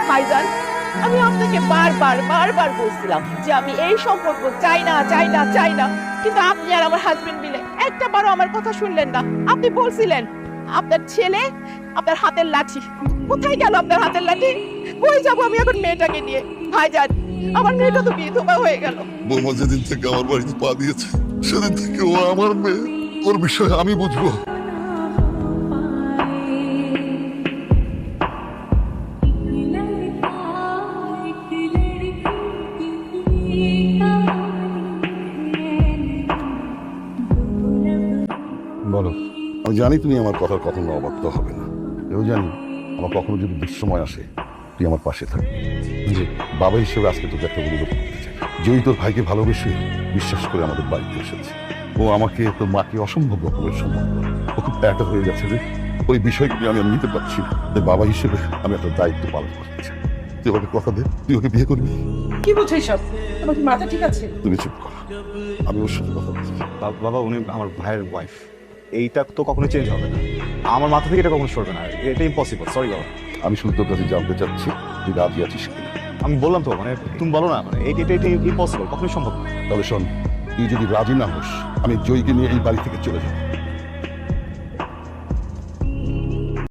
ভাইজান, আমি আপনাকে বারবার বারবার বলছিলাম যে আমি এই সম্পর্ক চাই না চাই না চাই না, কিন্তু আপনি আর আমার হাজবেন্ড মিলে একটা বারও আমার কথা শুনলেন না। আপনি বলছিলেন আপনার ছেলে আপনার হাতের লাঠি। কোথায় গেল আপনার হাতের লাঠি? কই যাবো আমি এখন মেয়েটাকে নিয়ে? ভাইজান, আমার মেয়েটা তো বিধবা হয়ে গেল। বৌমা যেদিন থেকে আমার বাড়িতে পা দিয়েছে সেদিন থেকে ও আমার মেয়ে, ওর বিষয়ে আমি বুঝবো। বলো। আমি জানি তুমি আমার কথার কখনো অবাধ্য হবে না, এও জানি আমার কখনো যদি দুঃসময় আসে তুই আমার পাশে থাকবি। জি। বাবা হিসেবে আজকে তোকে একটা অনুরোধ করতে চাই। যেই তোর ভাইকে ভালোবেসে বিশ্বাস করে আমাদের বাড়িতে এসেছে, ও আমাকে তোর মাকে অসম্ভব রকমের সম্মান করে। ও খুব একা হয়ে গেছে রে, ওই বিষয়গুলি আমি আর নিতে পারছি না। তাই বাবা হিসেবে আমি একটা দায়িত্ব পালন করতে চাই। তুই ওকে কথা দে, তুই ওকে বিয়ে করবি। কি বলছো সব? তোমার কি মাথা ঠিক আছে? তুমি চুপ কর, আমি ওর সাথে কথা বলছি। বাবা, উনি আমার ভাইয়ের ওয়াইফ, এইটা তো কখনো চেঞ্জ হবে না। আমার মাথা থেকে এটা কখনো সরবে না, এটা ইম্পসিবল। সরি বাবা। আমি শুধু তোর কাছে জানতে চাচ্ছি তুই রাজি আছিস কিনা। আমি বললাম তো, মানে তুমি বলো না, মানে এটা ইম্পসিবল, কখনোই সম্ভব না। তবে শোন, তুই যদি রাজি না হোস আমি জয়কে নিয়ে এই বাড়ি থেকে চলে যাবো।